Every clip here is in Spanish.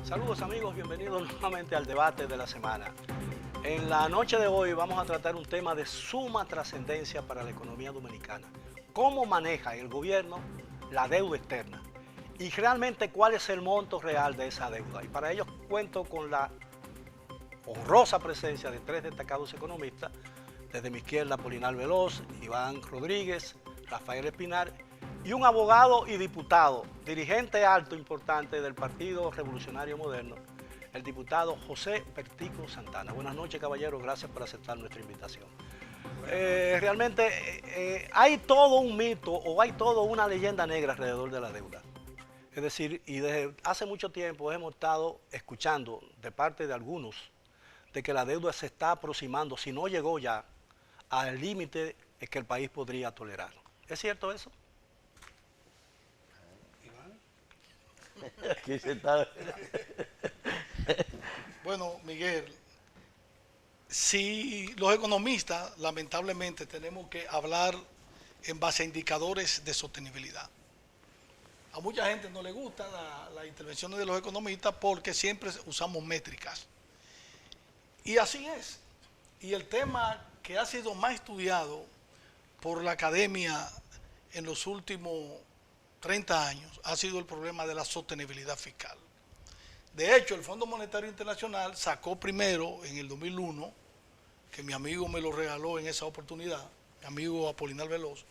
Saludos amigos, bienvenidos nuevamente al debate de la semana. En la noche de hoy vamos a tratar un tema de suma trascendencia para la economía dominicana. ¿Cómo maneja el gobierno la deuda externa? Y realmente cuál es el monto real de esa deuda. Y para ello cuento con la honrosa presencia de tres destacados economistas. Desde mi izquierda, Polinar Veloz, Iván Rodríguez, Rafael Espinar, y un abogado y diputado, dirigente alto importante del Partido Revolucionario Moderno, el diputado José Pertico Santana. Buenas noches, caballeros, gracias por aceptar nuestra invitación. Realmente hay todo un mito o hay toda una leyenda negra alrededor de la deuda. Es decir, y desde hace mucho tiempo hemos estado escuchando de parte de algunos de que la deuda se está aproximando, si no llegó ya, al límite que el país podría tolerar. ¿Es cierto eso? Aquí se está. Bueno, Miguel, si los economistas lamentablemente tenemos que hablar en base a indicadores de sostenibilidad. A mucha gente no le gusta las intervenciones de los economistas porque siempre usamos métricas. Y así es. Y el tema que ha sido más estudiado por la academia en los últimos 30 años ha sido el problema de la sostenibilidad fiscal. De hecho, el Fondo Monetario Internacional sacó primero en el 2001, que mi amigo me lo regaló en esa oportunidad, mi amigo Apolinar Veloz,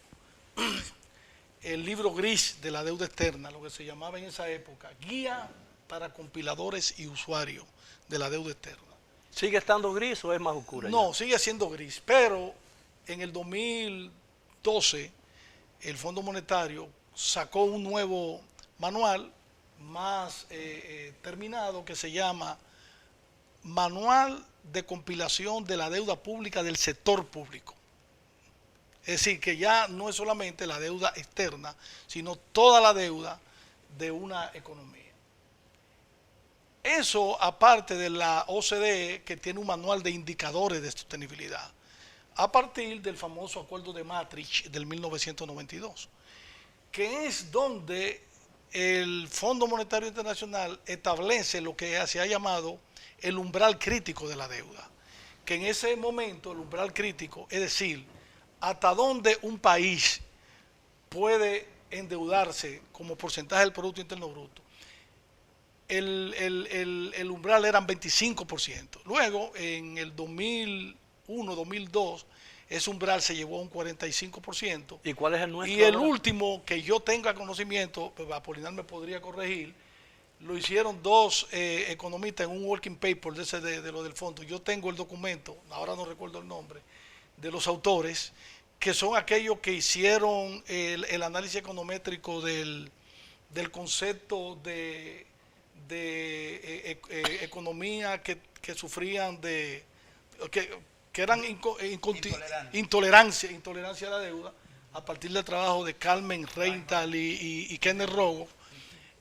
el libro gris de la deuda externa, lo que se llamaba en esa época, Guía para compiladores y usuarios de la deuda externa. ¿Sigue estando gris o es más oscura? No, sigue siendo gris, pero en el 2012 el Fondo Monetario sacó un nuevo manual más terminado que se llama Manual de Compilación de la Deuda Pública del Sector Público. Es decir, que ya no es solamente la deuda externa, sino toda la deuda de una economía. Eso aparte de la OCDE, que tiene un manual de indicadores de sostenibilidad, a partir del famoso Acuerdo de Maastricht del 1992, que es donde el Fondo Monetario Internacional establece lo que se ha llamado el umbral crítico de la deuda, que en ese momento el umbral crítico, es decir, hasta dónde un país puede endeudarse como porcentaje del Producto Interno Bruto, el umbral eran 25%. Luego, en el 2001, 2002, ese umbral se llevó a un 45%. ¿Y cuál es el nuestro? Y el último que yo tenga conocimiento, pues Apolinar me podría corregir, lo hicieron dos economistas en un working paper de lo del fondo. Yo tengo el documento, ahora no recuerdo el nombre, de los autores, que son aquellos que hicieron el análisis econométrico del concepto de economía que sufrían que eran intolerancia a la deuda, a partir del trabajo de Carmen Reintal y Kenneth Rogo.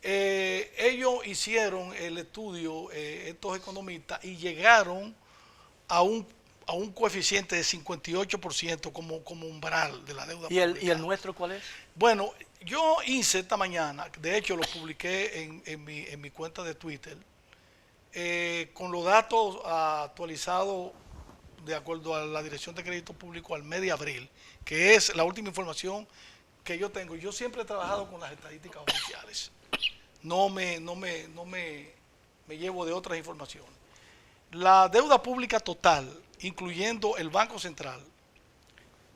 Ellos hicieron el estudio, estos economistas, y llegaron a un coeficiente de 58% como umbral de la deuda pública. ¿Y el nuestro cuál es? Bueno, yo hice esta mañana, de hecho lo publiqué en mi cuenta de Twitter, con los datos actualizados de acuerdo a la Dirección de Crédito Público al mes de abril, que es la última información que yo tengo. Yo siempre he trabajado con las estadísticas oficiales, no me llevo de otras informaciones. La deuda pública total, incluyendo el Banco Central,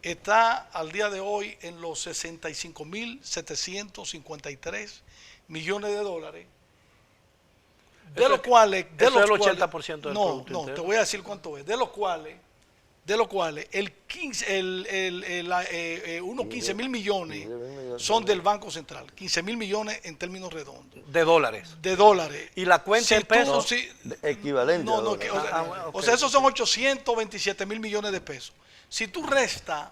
está al día de hoy en los 65.753 millones de dólares, de los cuales... Eso es el 80% del Producto No, Interno. te voy a decir cuánto es. De los cuales unos 15.000 millones son del Banco Central. 15.000 millones en términos redondos. De dólares. De dólares. ¿Y la cuenta en pesos? Equivalente. O sea, esos son 827.000 millones de pesos. Si tú restas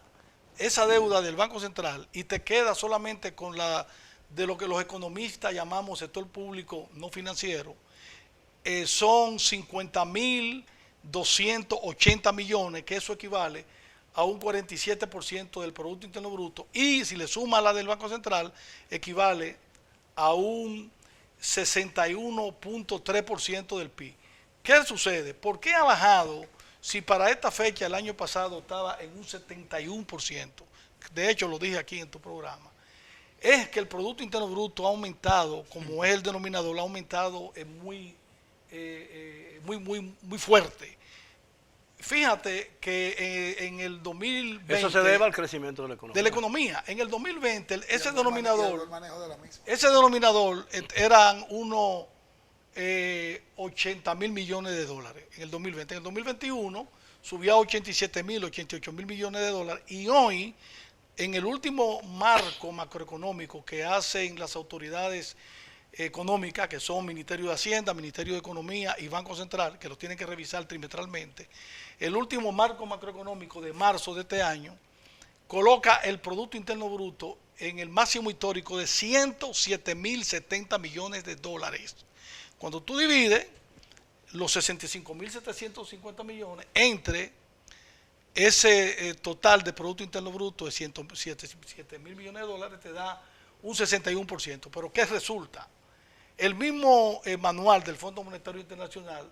esa deuda del Banco Central y te quedas solamente con la de lo que los economistas llamamos sector público no financiero, son 50.280 millones, que eso equivale a un 47% del Producto Interno Bruto, y si le suma la del Banco Central, equivale a un 61.3% del PIB. ¿Qué sucede? ¿Por qué ha bajado si para esta fecha el año pasado estaba en un 71%? De hecho, lo dije aquí en tu programa. Es que el Producto Interno Bruto ha aumentado, como es el denominador, ha aumentado muy fuerte. Fíjate que en el 2020... Eso se debe al crecimiento de la economía. De la economía. En el 2020, ese denominador eran unos 80 mil millones de dólares en el 2020. En el 2021 subió a 87 mil, 88 mil millones de dólares. Y hoy, en el último marco macroeconómico que hacen las autoridades económicas, que son Ministerio de Hacienda, Ministerio de Economía y Banco Central, que los tienen que revisar trimestralmente, el último marco macroeconómico de marzo de este año coloca el Producto Interno Bruto en el máximo histórico de 107.070 millones de dólares. Cuando tú divides los 65.750 millones entre ese total de Producto Interno Bruto de 107 mil millones de dólares, te da un 61%. ¿Pero qué resulta? El mismo manual del Fondo Monetario Internacional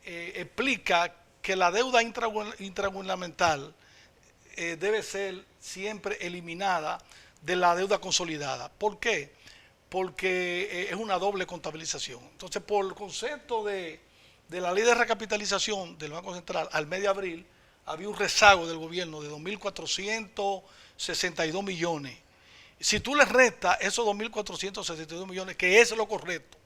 explica que la deuda intragubernamental debe ser siempre eliminada de la deuda consolidada. ¿Por qué? Porque es una doble contabilización. Entonces, por el concepto de la ley de recapitalización del Banco Central al mes de abril, había un rezago del gobierno de 2.462 millones. Si tú le restas esos 2.462 millones, que es lo correcto,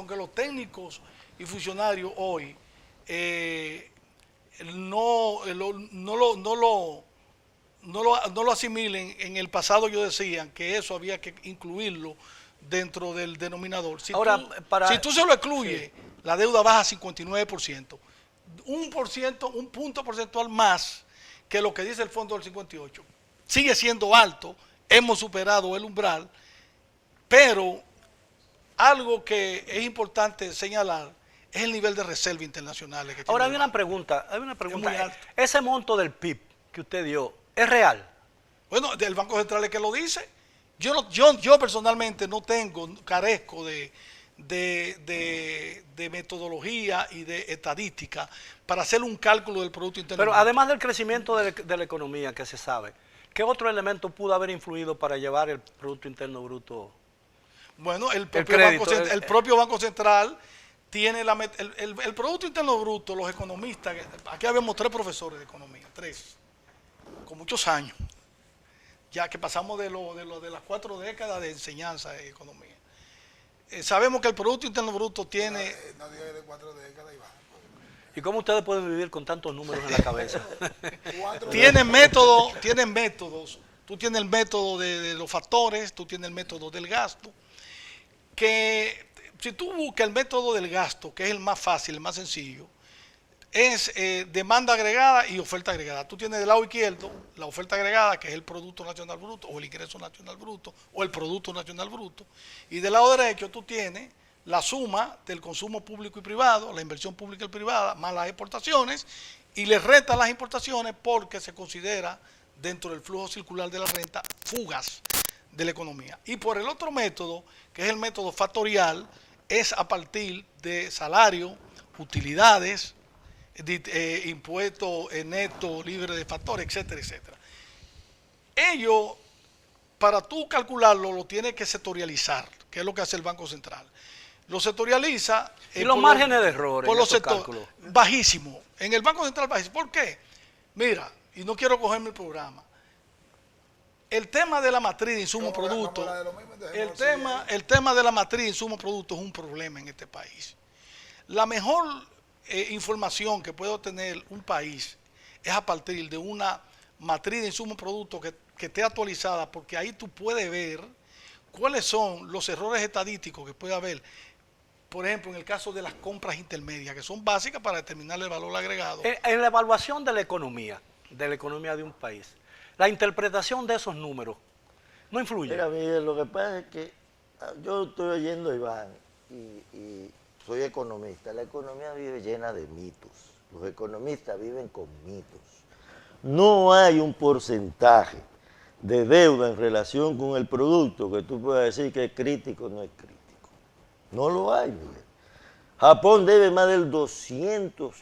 aunque los técnicos y funcionarios hoy no lo asimilen, en el pasado yo decían que eso había que incluirlo dentro del denominador. Si tú se lo excluyes, sí, la deuda baja a 59%. Un punto porcentual más que lo que dice el fondo del 58. Sigue siendo alto, hemos superado el umbral, pero algo que es importante señalar es el nivel de reserva internacionales que tiene. Ahora hay una pregunta. Ese monto del PIB que usted dio, ¿es real? Bueno, del Banco Central es que lo dice. Yo personalmente carezco de metodología y de estadística para hacer un cálculo del Producto Interno Bruto. Pero además del crecimiento de la economía que se sabe, ¿qué otro elemento pudo haber influido para llevar el Producto Interno Bruto? Bueno, el propio Banco Central tiene el Producto Interno Bruto. Los economistas, aquí habíamos 3 profesores de economía, 3, con muchos años, ya que pasamos de las 4 décadas de enseñanza de economía. Sabemos que el Producto Interno Bruto tiene... No diga de 4 décadas, Iván. ¿Y cómo ustedes pueden vivir con tantos números en la cabeza? Tienen métodos. Tú tienes el método de los factores, tú tienes el método del gasto. Que si tú buscas el método del gasto, que es el más fácil, el más sencillo, es demanda agregada y oferta agregada. Tú tienes del lado izquierdo la oferta agregada, que es el Producto Nacional Bruto, o el Ingreso Nacional Bruto, o el Producto Nacional Bruto. Y del lado derecho tú tienes la suma del consumo público y privado, la inversión pública y privada, más las exportaciones, y le restan las importaciones porque se considera dentro del flujo circular de la renta fugas de la economía. Y por el otro método, que es el método factorial, es a partir de salario, utilidades, impuestos netos libres de factores, etcétera, etcétera. Ellos, para tú calcularlo, lo tienes que sectorializar, que es lo que hace el Banco Central. Lo sectorializa. ¿Y los márgenes de error en esos cálculos? Bajísimo. En el Banco Central bajísimo. ¿Por qué? Mira, y no quiero cogerme el programa. El tema de la matriz de insumo producto, el tema de la matriz de insumo producto es un problema en este país. La mejor información que puede obtener un país es a partir de una matriz de insumo producto que esté actualizada, porque ahí tú puedes ver cuáles son los errores estadísticos que puede haber. Por ejemplo, en el caso de las compras intermedias, que son básicas para determinar el valor agregado. En la evaluación de la economía de un país, la interpretación de esos números no influye. Mira, Miguel, lo que pasa es que yo estoy oyendo a Iván y soy economista. La economía vive llena de mitos. Los economistas viven con mitos. No hay un porcentaje de deuda en relación con el producto que tú puedas decir que es crítico o no es crítico. No lo hay, Miguel. Japón debe más del 200%.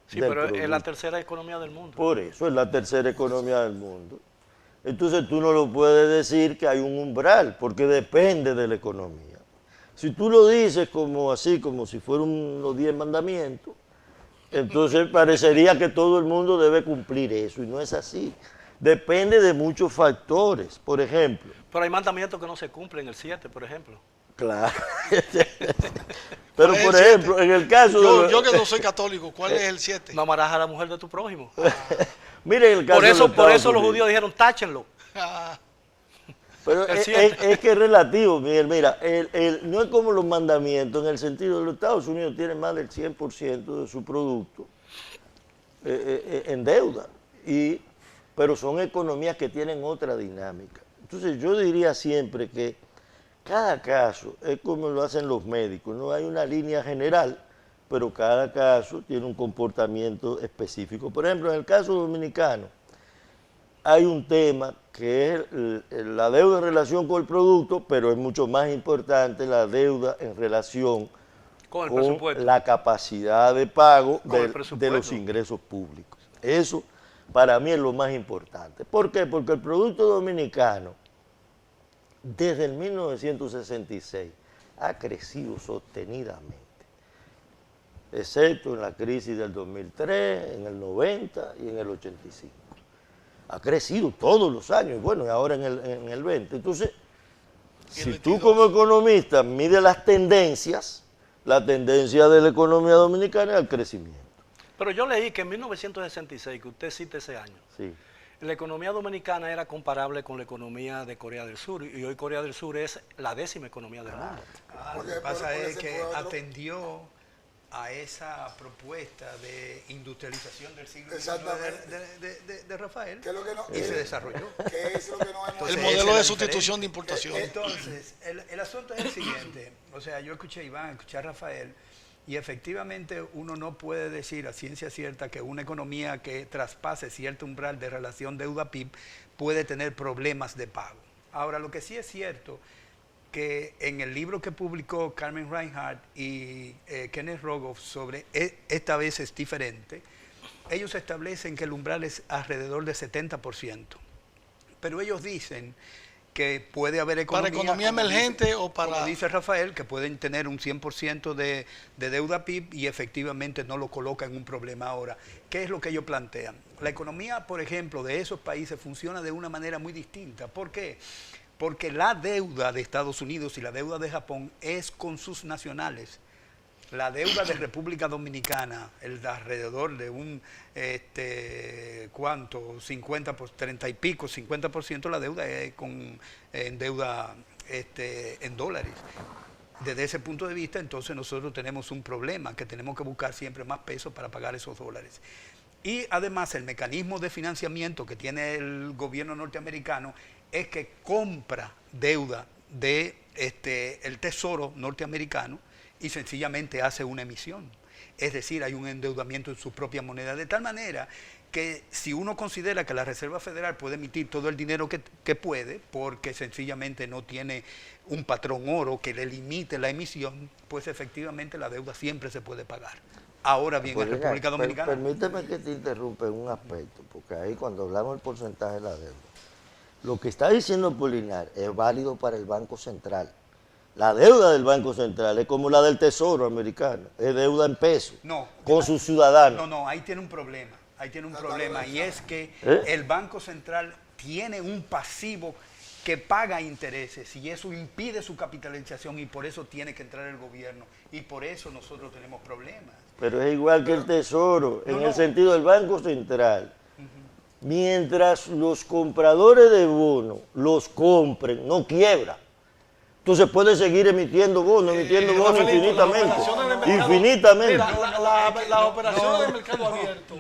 Sí, del pero es la producto. tercera economía del mundo. Por eso es la tercera economía del mundo. Entonces tú no lo puedes decir que hay un umbral, porque depende de la economía. Si tú lo dices como así, como si fueran los 10 mandamientos, entonces parecería que todo el mundo debe cumplir eso, y no es así. Depende de muchos factores. Por ejemplo, Pero hay mandamientos que no se cumplen, el 7, por ejemplo. claro. Pero ¿Cuál es por el ejemplo, 7? en el caso de... Yo que no soy católico, ¿cuál es el 7? No amarás a la mujer de tu prójimo. Miren el caso Por de eso Estados los Unidos. judíos dijeron, táchenlo. Ah, Pero El es 7. que es relativo, Miguel. Mira, no es como los mandamientos, en el sentido de los Estados Unidos tienen más del 100% de su producto en deuda, pero son economías que tienen otra dinámica. Entonces yo diría siempre que cada caso es como lo hacen los médicos, no hay una línea general, pero cada caso tiene un comportamiento específico. Por ejemplo, en el caso dominicano, hay un tema que es la deuda en relación con el producto, pero es mucho más importante la deuda en relación Con el con presupuesto. la capacidad de pago Con el de presupuesto. los ingresos públicos. Eso para mí es lo más importante. ¿Por qué? Porque el producto dominicano, desde el 1966, ha crecido sostenidamente, excepto en la crisis del 2003, en el 90 y en el 85. Ha crecido todos los años, y bueno, y ahora en el 20. Entonces, si tú como economista mides las tendencias, la tendencia de la economía dominicana es al crecimiento. Pero yo leí que en 1966, que usted cita ese año, Sí. la economía dominicana era comparable con la economía de Corea del Sur, y hoy Corea del Sur es la 10ª economía del mundo. Porque- Lo que pasa porque es ese que fue otro- atendió a esa propuesta de industrialización del siglo XIX Exactamente. de Rafael ¿Qué es lo que no- y se desarrolló. Que es lo que no hemos Entonces, el esa modelo es de la sustitución diferencia. de importación. Entonces, el asunto es el siguiente. O sea, yo escuché a Iván, escuché a Rafael, y efectivamente uno no puede decir a ciencia cierta que una economía que traspase cierto umbral de relación deuda-PIB puede tener problemas de pago. Ahora, lo que sí es cierto, que en el libro que publicó Carmen Reinhardt y Kenneth Rogoff sobre esta vez es diferente, ellos establecen que el umbral es alrededor de 70%. Pero ellos dicen que puede haber ¿Para economía emergente o para...? Como dice Rafael, que pueden tener un 100% de deuda PIB y efectivamente no lo coloca en un problema ahora. ¿Qué es lo que ellos plantean? La economía, por ejemplo, de esos países funciona de una manera muy distinta. ¿Por qué? Porque la deuda de Estados Unidos y la deuda de Japón es con sus nacionales. La deuda de República Dominicana, el de alrededor de un, ¿cuánto? 50, 30 y pico, 50% la deuda es en deuda en dólares. Desde ese punto de vista, entonces nosotros tenemos un problema, que tenemos que buscar siempre más pesos para pagar esos dólares. Y además el mecanismo de financiamiento que tiene el gobierno norteamericano es que compra deuda de el Tesoro norteamericano y sencillamente hace una emisión. Es decir, hay un endeudamiento en su propia moneda, de tal manera que si uno considera que la Reserva Federal puede emitir todo el dinero que puede, porque sencillamente no tiene un patrón oro que le limite la emisión, pues efectivamente la deuda siempre se puede pagar. Ahora bien, en República Dominicana... Permíteme que te interrumpa en un aspecto, porque ahí cuando hablamos del porcentaje de la deuda, lo que está diciendo Polinar es válido para el Banco Central. La deuda del Banco Central es como la del Tesoro americano, es deuda en pesos, con sus ciudadanos. No, ahí tiene un problema. Ahí tiene un problema, y es que el Banco Central tiene un pasivo que paga intereses y eso impide su capitalización y por eso tiene que entrar el gobierno y por eso nosotros tenemos problemas. Pero es igual que el Tesoro, en el sentido del Banco Central. Mientras los compradores de bonos los compren, no quiebra. Entonces puede seguir emitiendo bonos infinitamente. Infinitamente. Las operaciones del mercado abierto,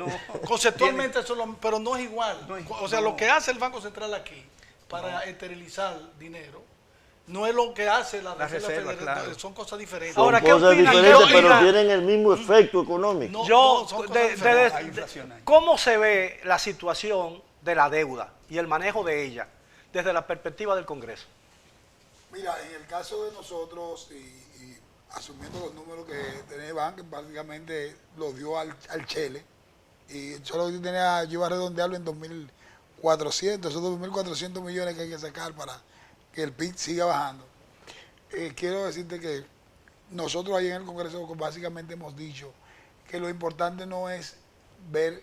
conceptualmente, pero no es igual. O sea, lo que hace el Banco Central aquí para esterilizar dinero, no es lo que hace la Reserva Federal, claro. Son cosas diferentes. Son Ahora, ¿qué cosas opinan? diferentes, ¿Qué pero opinan? tienen el mismo efecto económico. No, Yo, son cosas diferentes. Hay inflación ahí. ¿cómo se ve la situación de la deuda? y el manejo de ella desde la perspectiva del Congreso? Mira, en el caso de nosotros, y asumiendo los números que tenía Iván, que básicamente lo dio al Chele, y solo yo iba a redondearlo en 2.400, esos 2.400 millones que hay que sacar para que el PIB siga bajando. Quiero decirte que nosotros ahí en el Congreso básicamente hemos dicho que lo importante no es ver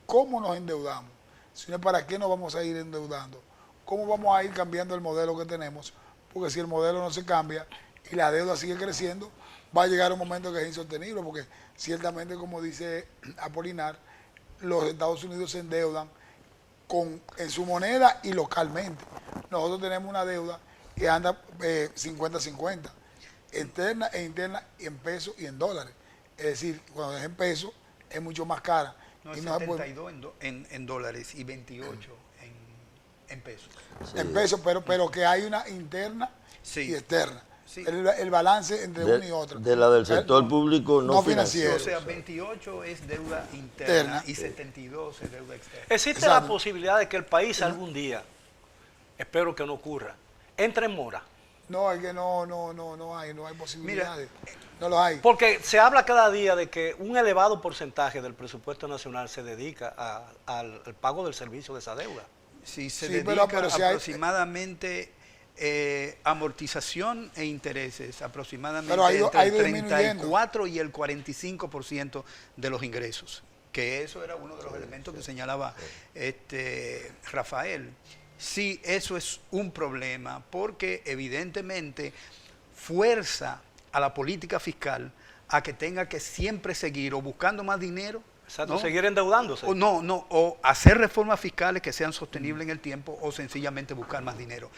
cómo nos endeudamos, sino para qué nos vamos a ir endeudando, cómo vamos a ir cambiando el modelo que tenemos, porque si el modelo no se cambia y la deuda sigue creciendo, va a llegar un momento que es insostenible, porque ciertamente, como dice Apolinar, los Estados Unidos se endeudan en su moneda y localmente. Nosotros tenemos una deuda que anda 50-50, externa e interna, en pesos y en dólares. Es decir, cuando es en pesos es mucho más cara. No, y es no 72 en dólares y 28 en pesos. Sí. En pesos, pero que hay una interna Sí. y externa. Sí. El balance entre una y otra. De la del sector público no financiero. O sea, 28 es deuda interna y 72 es deuda externa. ¿Existe Exacto. la posibilidad de que el país algún día, espero que no ocurra, entre en mora? No, es que no hay posibilidades. No los hay. Porque se habla cada día de que un elevado porcentaje del presupuesto nacional se dedica al pago del servicio de esa deuda. Sí, se Sí, dedica pero si hay- aproximadamente amortización e intereses, aproximadamente Pero ha ido entre el disminuyendo. 34 y el 45% de los ingresos, que eso era uno de los elementos que señalaba Rafael. Sí, eso es un problema, porque evidentemente fuerza a la política fiscal a que tenga que siempre seguir o buscando más dinero. Exacto, ¿no? seguir endeudándose. O hacer reformas fiscales que sean sostenibles en el tiempo o sencillamente buscar más dinero.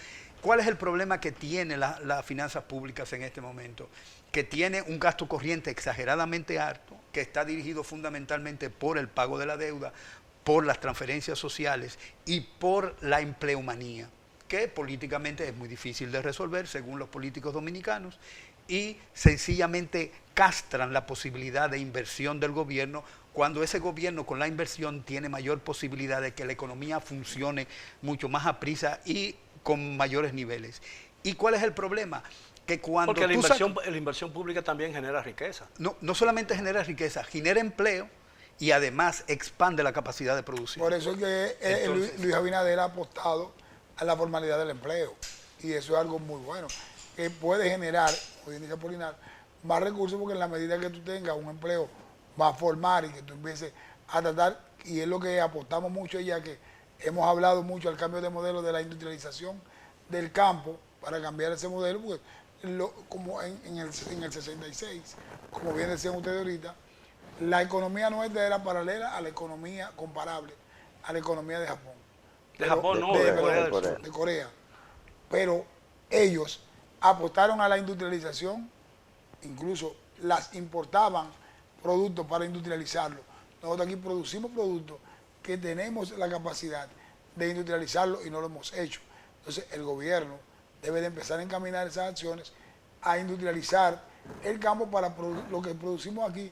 ¿Cuál es el problema que tiene las finanzas públicas en este momento? Que tiene un gasto corriente exageradamente alto, que está dirigido fundamentalmente por el pago de la deuda, por las transferencias sociales y por la empleomanía, que políticamente es muy difícil de resolver según los políticos dominicanos, y sencillamente castran la posibilidad de inversión del gobierno cuando ese gobierno con la inversión tiene mayor posibilidad de que la economía funcione mucho más aprisa y con mayores niveles. ¿Y cuál es el problema? Que cuando Porque la tú inversión pública también genera riqueza. no solamente genera riqueza, genera empleo y además expande la capacidad de producción. Por eso es que Entonces, Luis Abinader ha apostado a la formalidad del empleo. Y eso es algo muy bueno, que puede generar, como dice Apolinar, más recursos, porque en la medida que tú tengas un empleo más formal y que tú empieces a tratar, y es lo que apostamos mucho, ya que hemos hablado mucho al cambio de modelo de la industrialización del campo, para cambiar ese modelo, porque como en el 66, como bien decían ustedes ahorita, la economía nuestra era paralela a la economía comparable, a la economía de Japón. De Japón no, de Corea del Sur. De Corea. Pero ellos apostaron a la industrialización, incluso las importaban productos para industrializarlo. Nosotros aquí producimos productos que tenemos la capacidad de industrializarlo y no lo hemos hecho. Entonces el gobierno debe de empezar a encaminar esas acciones a industrializar el campo para lo que producimos aquí,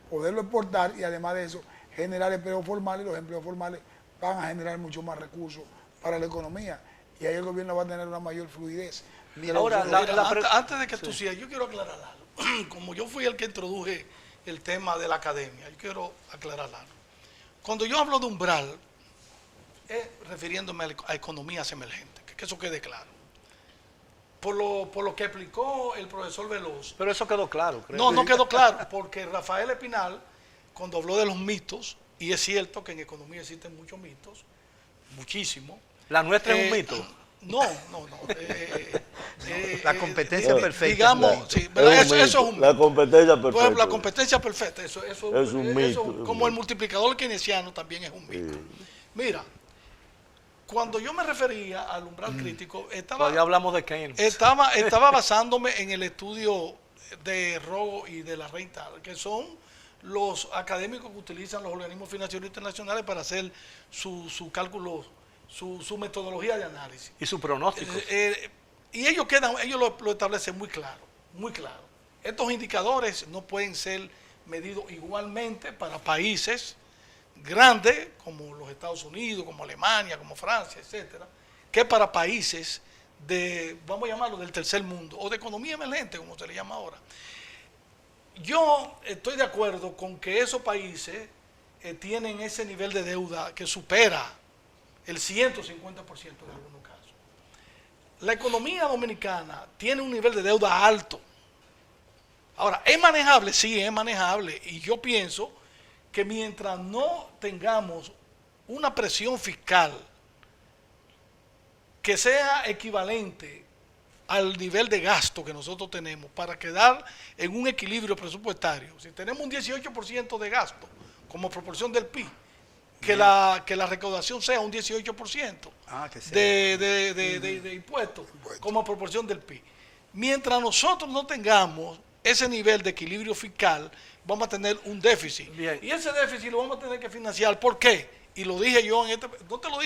poderlo exportar y además de eso generar empleos formales, y los empleos formales van a generar mucho más recursos para la economía y ahí el gobierno va a tener una mayor fluidez. Mira, ahora, Antes de que tú sigas, yo quiero aclarar algo. Como yo fui el que introduje el tema de la academia, yo quiero aclarar algo. Cuando yo hablo de umbral, es refiriéndome a economías emergentes, que eso quede claro. Por lo que explicó el profesor Veloz. Pero eso quedó claro, creo. No quedó claro, porque Rafael Espinal, cuando habló de los mitos, y es cierto que en economía existen muchos mitos, muchísimos. ¿La nuestra es un mito? No. La competencia perfecta. Digamos, sí, eso es un mito. La competencia perfecta. Por ejemplo, la competencia perfecta, eso es un mito. Como el multiplicador keynesiano también es un mito. Mira, cuando yo me refería al umbral crítico, Todavía hablamos de Keynes. estaba basándome en el estudio de Rogo y de la Renta, que son los académicos que utilizan los organismos financieros internacionales para hacer su cálculo, su metodología de análisis. Y su pronóstico. Y ellos lo establecen muy claro, muy claro. Estos indicadores no pueden ser medidos igualmente para países grandes, como los Estados Unidos, como Alemania, como Francia, etcétera, que para países de, vamos a llamarlo, del tercer mundo, o de economía emergente, como se le llama ahora. Yo estoy de acuerdo con que esos países tienen ese nivel de deuda que supera el 150% en algunos casos. La economía dominicana tiene un nivel de deuda alto. Ahora, ¿es manejable? Sí, es manejable. Y yo pienso que mientras no tengamos una presión fiscal que sea equivalente al nivel de gasto que nosotros tenemos para quedar en un equilibrio presupuestario, si tenemos un 18% de gasto como proporción del PIB, que la recaudación sea un 18% de impuestos como proporción del PIB. Mientras nosotros no tengamos ese nivel de equilibrio fiscal, vamos a tener un déficit. Bien. Y ese déficit lo vamos a tener que financiar. ¿Por qué? Y lo dije yo en este,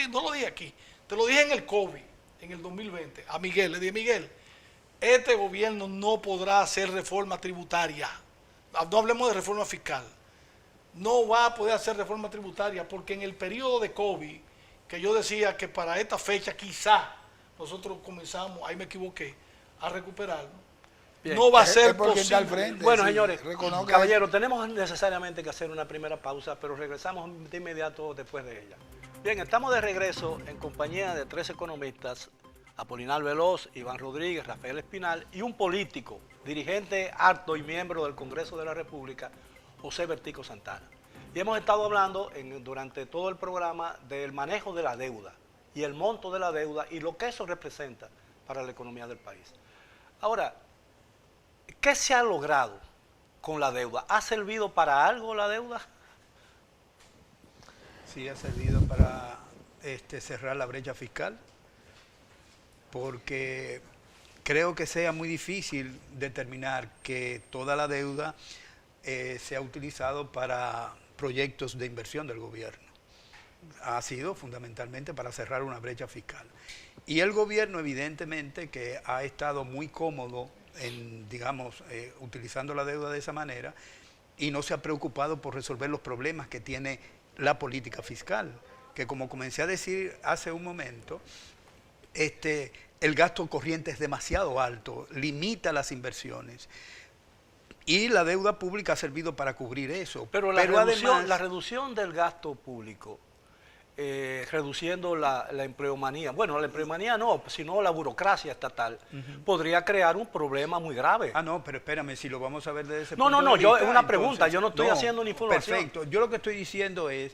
no lo dije aquí, te lo dije en el COVID, en el 2020, a Miguel, le dije, Miguel, este gobierno no podrá hacer reforma tributaria. No hablemos de reforma fiscal. No va a poder hacer reforma tributaria porque en el periodo de COVID, que yo decía que para esta fecha quizá nosotros comenzamos, ahí me equivoqué, a recuperarlo. Bien. No va a ser porque está al posible. frente. Bueno, Sí, señores, reconozco caballeros, tenemos necesariamente que hacer una primera pausa, pero regresamos de inmediato después de ella. Bien, estamos de regreso en compañía de 3 economistas, Apolinar Veloz, Iván Rodríguez, Rafael Espinal y un político, dirigente harto y miembro del Congreso de la República, José Bertico Santana. Y hemos estado hablando durante todo el programa del manejo de la deuda y el monto de la deuda y lo que eso representa para la economía del país. Ahora, ¿qué se ha logrado con la deuda? ¿Ha servido para algo la deuda? Sí, ha servido para cerrar la brecha fiscal, porque creo que sea muy difícil determinar que toda la deuda se ha utilizado para proyectos de inversión del gobierno. Ha sido fundamentalmente para cerrar una brecha fiscal. Y el gobierno evidentemente que ha estado muy cómodo en, digamos, utilizando la deuda de esa manera y no se ha preocupado por resolver los problemas que tiene la política fiscal, que como comencé a decir hace un momento, el gasto corriente es demasiado alto, limita las inversiones. Y la deuda pública ha servido para cubrir eso. Pero además, la reducción del gasto público, reduciendo la empleomanía, bueno, la empleomanía no, sino la burocracia estatal, podría crear un problema muy grave. Ah, no, pero espérame, si lo vamos a ver desde ese No, punto no, de yo vista, es una pregunta, yo no estoy no, haciendo una información. Perfecto, yo lo que estoy diciendo es,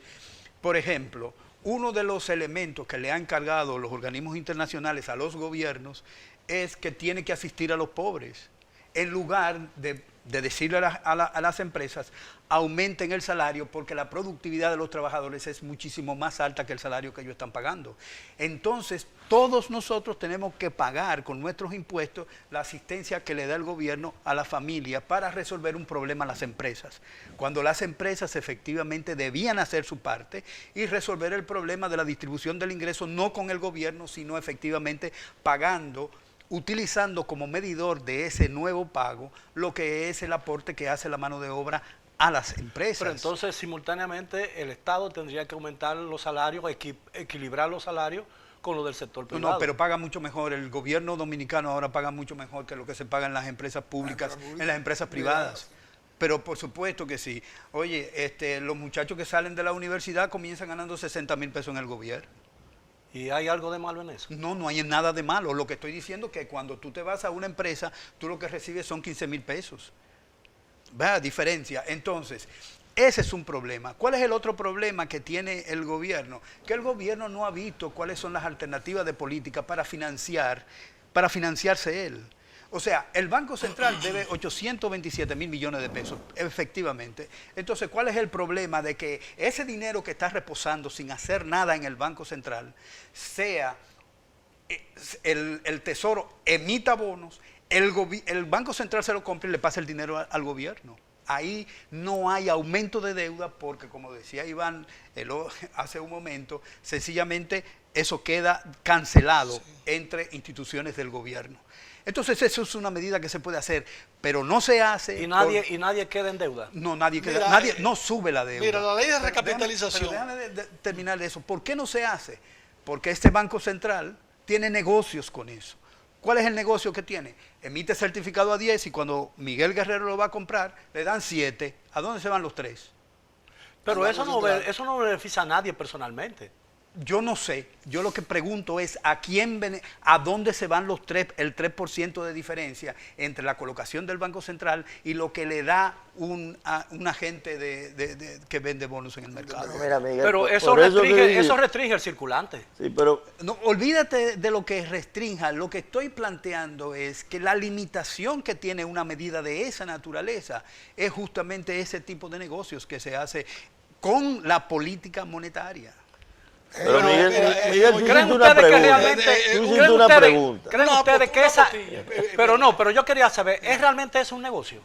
por ejemplo, uno de los elementos que le han cargado los organismos internacionales a los gobiernos es que tiene que asistir a los pobres, en lugar de decirle a las empresas, aumenten el salario porque la productividad de los trabajadores es muchísimo más alta que el salario que ellos están pagando. Entonces, todos nosotros tenemos que pagar con nuestros impuestos la asistencia que le da el gobierno a la familia para resolver un problema a las empresas. Cuando las empresas efectivamente debían hacer su parte y resolver el problema de la distribución del ingreso, no con el gobierno, sino efectivamente pagando, utilizando como medidor de ese nuevo pago lo que es el aporte que hace la mano de obra a las empresas. Pero entonces simultáneamente el Estado tendría que aumentar los salarios, equilibrar los salarios con lo del sector privado. No, pero paga mucho mejor. El gobierno dominicano ahora paga mucho mejor que lo que se paga en las empresas públicas, en las empresas privadas. Pero por supuesto que sí. Oye, los muchachos que salen de la universidad comienzan ganando 60,000 pesos en el gobierno. ¿Y hay algo de malo en eso? No, no hay nada de malo. Lo que estoy diciendo es que cuando tú te vas a una empresa, tú lo que recibes son 15,000 pesos. ¿Verdad? Diferencia. Entonces, ese es un problema. ¿Cuál es el otro problema que tiene el gobierno? Que el gobierno no ha visto cuáles son las alternativas de política para financiarse él. O sea, el Banco Central debe 827,000 millones de pesos, efectivamente. Entonces, ¿cuál es el problema de que ese dinero que está reposando sin hacer nada en el Banco Central sea el Tesoro emita bonos, el Banco Central se lo compra y le pasa el dinero al gobierno? Ahí no hay aumento de deuda porque, como decía Iván hace un momento, sencillamente eso queda cancelado entre instituciones del gobierno. Entonces eso es una medida que se puede hacer, pero no se hace. Y nadie queda en deuda. No, nadie queda, Mira, nadie no sube la deuda. Mira, la ley de Pero recapitalización. déjame terminar eso. ¿Por qué no se hace? Porque este Banco Central tiene negocios con eso. ¿Cuál es el negocio que tiene? Emite certificado a 10 y cuando Miguel Guerrero lo va a comprar, le dan 7. ¿A dónde se van los 3? Pero Al eso Banco Central. eso no beneficia a nadie personalmente. Yo no sé, yo lo que pregunto es a dónde se van el 3% de diferencia entre la colocación del Banco Central y lo que le da un agente que vende bonos en el mercado. Mira, Miguel, Pero eso por te restringe, digo- eso restringe el circulante. Sí, pero No, olvídate de lo que restrinja, lo que estoy planteando es que la limitación que tiene una medida de esa naturaleza es justamente ese tipo de negocios que se hace con la política monetaria. Pero Pero, Miguel, mira, Miguel, tú ¿Creen hiciste una ustedes que pregunta. realmente... Tú ¿creen hiciste una ustedes- pregunta. ¿Creen No, ustedes pero que una esa... botella. Pero no, pero yo quería saber, ¿es realmente eso un negocio?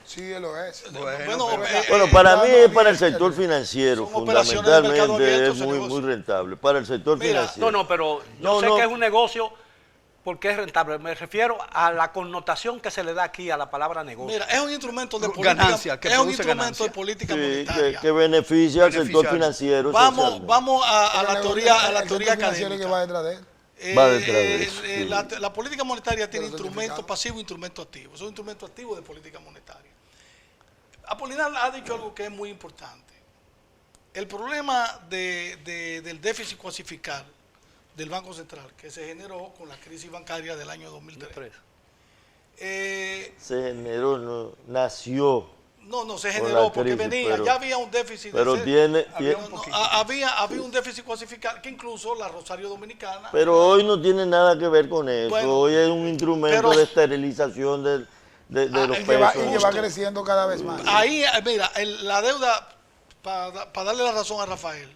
Sí, él lo es. Bueno, Bueno, para mí es para el Miguel, sector financiero, son operaciones de mercado fundamentalmente abierto, es ese muy negocio. rentable. Para el sector Mira, financiero. No, pero yo No, sé no. que es un negocio porque es rentable. Me refiero a la connotación que se le da aquí a la palabra negocio. Mira, es un instrumento de política, Ganancia, que es un produce instrumento ganancia. de política Sí, monetaria. que beneficia al sector Beneficia. financiero. Vamos esencialmente. a la el teoría, negocio- a la el teoría sector financiero que académica. va detrás de él. Va detrás de eso, sí. La política monetaria tiene Pero instrumento certificado. pasivo e instrumento activo. Es un instrumento activo de política monetaria. Apolinar ha dicho algo que es muy importante. El problema del déficit cuasificar del Banco Central, que se generó con la crisis bancaria del año 2003. Se generó, nació. No, se Con generó la porque crisis, venía, pero- ya había un déficit. Pero Había un déficit cuasificar que incluso la Rosario Dominicana. pero hoy no tiene nada que ver con eso. Bueno, Hoy es un instrumento pero- de esterilización de los es Que va, pesos. y que va creciendo cada vez más. Ahí, mira, la deuda, para darle la razón a Rafael,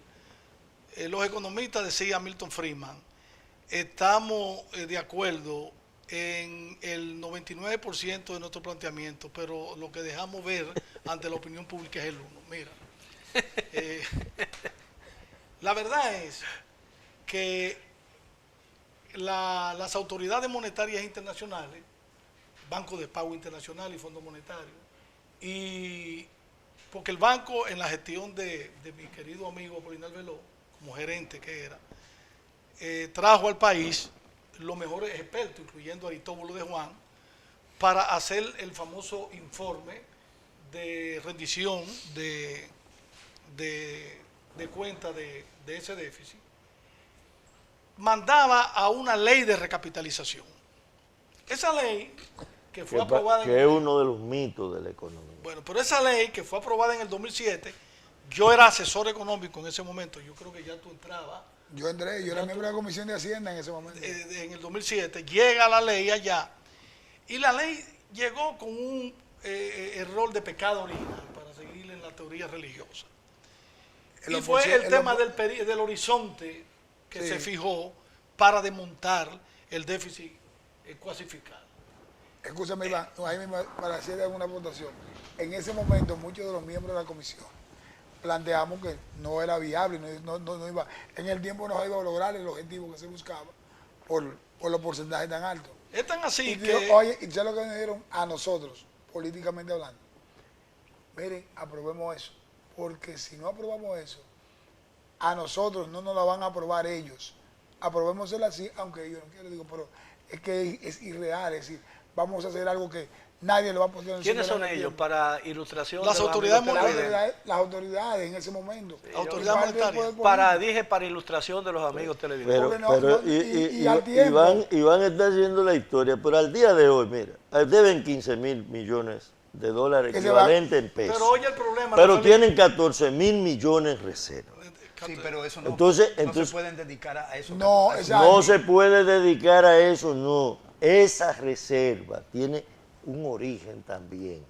los economistas, decía Milton Friedman, estamos de acuerdo en el 99% de nuestro planteamiento, pero lo que dejamos ver ante la opinión pública es el 1%. Mira, la verdad es que las autoridades monetarias internacionales, Banco de Pago Internacional y Fondo Monetario, y porque el banco en la gestión de mi querido amigo Apolinar Veló, como gerente que era, trajo al país los mejores expertos, incluyendo a Aristóbulo de Juan, para hacer el famoso informe de rendición de cuenta de ese déficit. Mandaba a una ley de recapitalización. Esa ley que fue aprobada Que es uno de los mitos de la economía. Bueno, pero esa ley que fue aprobada en el 2007, yo era asesor económico en ese momento, yo creo que ya tú entrabas, Yo entré, yo era miembro de la Comisión de Hacienda en ese momento. en el 2007, llega la ley allá, y la ley llegó con un error de pecado original, para seguir en la teoría religiosa. Y fue el tema del horizonte que Sí. se fijó para desmontar el déficit cuasificado. Escúchame, Iván, no, ahí mismo, para hacer alguna aportación. En ese momento, muchos de los miembros de la comisión planteamos que no era viable, no iba, en el tiempo no iba a lograr el objetivo que se buscaba por los porcentajes tan altos. Es tan así Y que... oye, y ya lo que nos dieron a nosotros, políticamente hablando, miren, aprobemos eso, porque si no aprobamos eso, a nosotros no nos la van a aprobar ellos. Aprobémosela así, aunque yo no quiero, digo, pero es que es irreal, es decir, vamos a hacer algo que nadie lo va a poder hacer. ¿Quiénes son ellos para ilustración? Las de los autoridades amigos televidentes? Las autoridades en ese momento. Autoridad Parte del monetaria. poder político. Dije para ilustración de los amigos televidentes. Pero, Porque no, y al tiempo. Iván está haciendo la historia, pero al día de hoy, mira, deben 15.000 millones de dólares Que se va- equivalentes en pesos. Pero oye el problema. Pero Rafael, tienen 14.000 millones reservas. Sí, pero eso no, Entonces- no entonces- se pueden dedicar a eso. No, A eso. exacto. No se puede dedicar a eso, no. Esa reserva tiene un origen también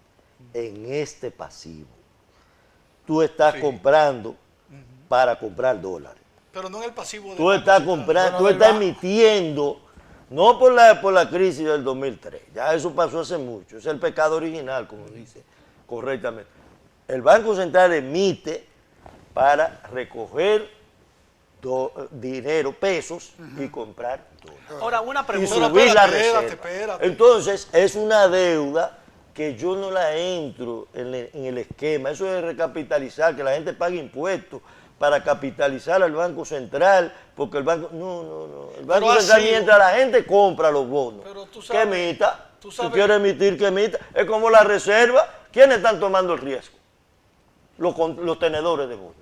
en este pasivo. Tú estás comprando para comprar dólares. Pero no en el pasivo. Tú estás comprando, tú estás emitiendo, no por la crisis del 2003, ya eso pasó hace mucho, es el pecado original, como dice correctamente. El Banco Central emite para recoger dinero, pesos, y comprar dólares. Ahora, una Y pregunta. subir la espérate, reserva. espérate. Entonces, es una deuda que yo no la entro en el esquema. Eso es recapitalizar, que la gente pague impuestos para capitalizar al Banco Central, porque el Banco... No. El Banco Pero Central, así, mientras la gente compra los bonos, pero tú que sabes- emita. tú Si sabes- quiere emitir, que emita. Es como la reserva. ¿Quiénes están tomando el riesgo? Los tenedores de bonos.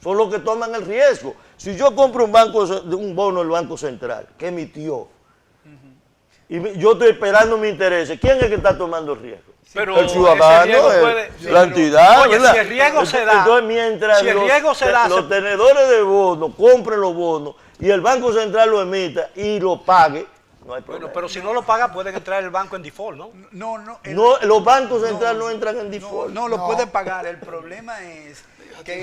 Son los que toman el riesgo. Si yo compro un bono del Banco Central que emitió, y yo estoy esperando mi interés, ¿quién es que está tomando el riesgo? Pero El ese ciudadano, riesgo puede- la entidad. Oye, ¿verdad? si el riesgo se da, Entonces, mientras si el riesgo se da, los tenedores de bonos compren los bonos y el Banco Central lo emita y lo pague, no hay problema. Bueno, pero si no lo paga, pueden entrar el banco en default, ¿no? No, No, los bancos centrales no entran en default. no lo puede pagar. El problema es que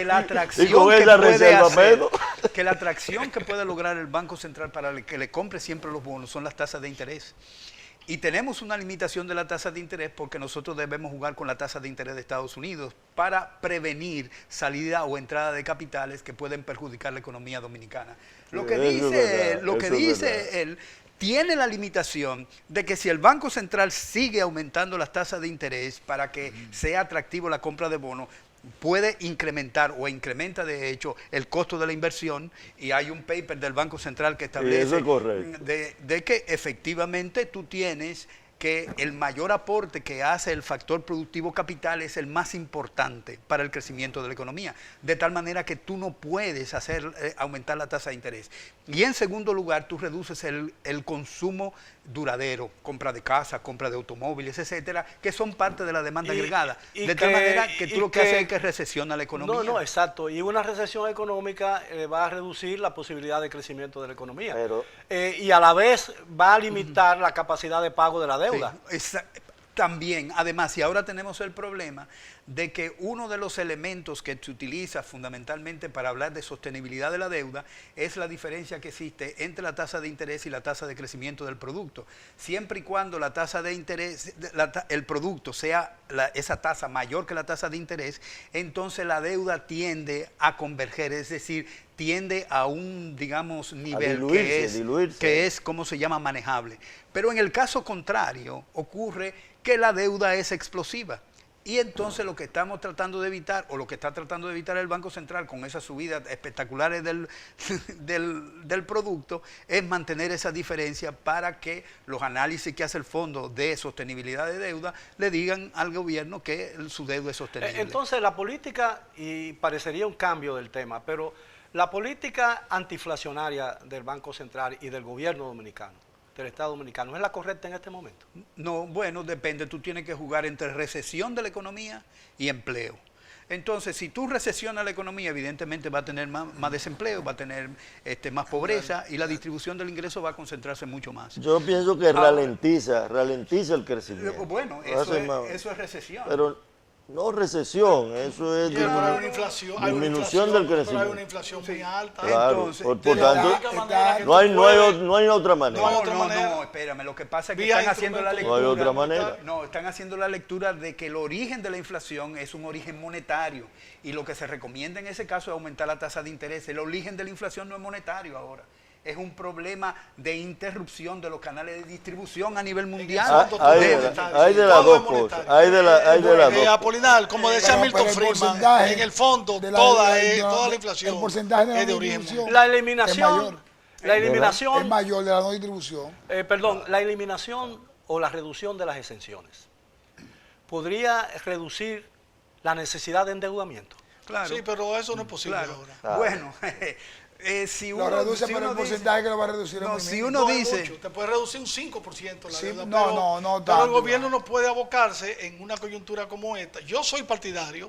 la Y atracción con que esa puede reserva, hacer, Pedro. que la atracción que puede lograr el Banco Central para que le compre siempre los bonos son las tasas de interés. Y tenemos una limitación de la tasa de interés porque nosotros debemos jugar con la tasa de interés de Estados Unidos para prevenir salida o entrada de capitales que pueden perjudicar la economía dominicana. Lo que Eso es dice verdad, él, lo que eso es dice verdad. él, tiene la limitación de que si el Banco Central sigue aumentando las tasas de interés para que sea atractivo la compra de bonos, puede incrementar o incrementa de hecho el costo de la inversión, y hay un paper del Banco Central que establece eso es correcto. de que efectivamente tú tienes que el mayor aporte que hace el factor productivo capital es el más importante para el crecimiento de la economía, de tal manera que tú no puedes hacer aumentar la tasa de interés. Y en segundo lugar, tú reduces el consumo duradero, compra de casa, compra de automóviles, etcétera, que son parte de la demanda agregada. De tal manera que tú lo que haces es que recesiona la economía. No, exacto. Y una recesión económica va a reducir la posibilidad de crecimiento de la economía. Pero- Y a la vez va a limitar la capacidad de pago de la deuda. Sí, también, además, y ahora tenemos el problema de que uno de los elementos que se utiliza fundamentalmente para hablar de sostenibilidad de la deuda es la diferencia que existe entre la tasa de interés y la tasa de crecimiento del producto. Siempre y cuando la tasa de interés, el producto sea esa tasa mayor que la tasa de interés, entonces la deuda tiende a converger, es decir, tiende a un, digamos, nivel diluirse. que es, como se llama, manejable. Pero en el caso contrario, ocurre que la deuda es explosiva. Y entonces lo que estamos tratando de evitar, o lo que está tratando de evitar el Banco Central con esas subidas espectaculares del producto, es mantener esa diferencia para que los análisis que hace el Fondo de Sostenibilidad de Deuda le digan al gobierno que su deuda es sostenible. Entonces la política, y parecería un cambio del tema, pero la política antiinflacionaria del Banco Central y del gobierno dominicano, del Estado dominicano, ¿es la correcta en este momento? No, bueno, depende. Tú tienes que jugar entre recesión de la economía y empleo. Entonces, si tú recesionas la economía, evidentemente va a tener más desempleo, va a tener más pobreza, y la distribución del ingreso va a concentrarse mucho más. Yo pienso que ralentiza el crecimiento. Bueno, Lo hace más. eso es recesión. Pero no recesión, eso es Pero hay una inflación, disminución del pero hay crecimiento. una inflación muy alta. Claro, Entonces, por de la tanto, única manera que no tú hay puedes- otra manera. No hay otra manera. No, espérame, lo que pasa es que Vía están haciendo la instrumentos. lectura. No hay otra manera. No, están haciendo la lectura de que el origen de la inflación es un origen monetario, y lo que se recomienda en ese caso es aumentar la tasa de interés. El origen de la inflación no es monetario ahora. Es un problema de interrupción de los canales de distribución a nivel mundial. Hay de las dos cosas. Hay de las dos. Apolinar, como decía Pero Milton el Friedman, porcentaje en el fondo de toda la inflación el porcentaje de la es de origen distribución La es eliminación, mayor. la Es eliminación, mayor de la no distribución. la eliminación o la reducción de las exenciones podría reducir la necesidad de endeudamiento. Claro. Sí, pero eso no es posible Claro. ahora. Bueno, si Lo uno, reduce, si pero uno el dice- porcentaje que lo va a reducir es no, muy si mínimo. uno No es dice, mucho, te puede reducir un 5% la Sí, deuda, no, pero, no pero el tanto, gobierno no. no puede abocarse en una coyuntura como esta. Yo soy partidario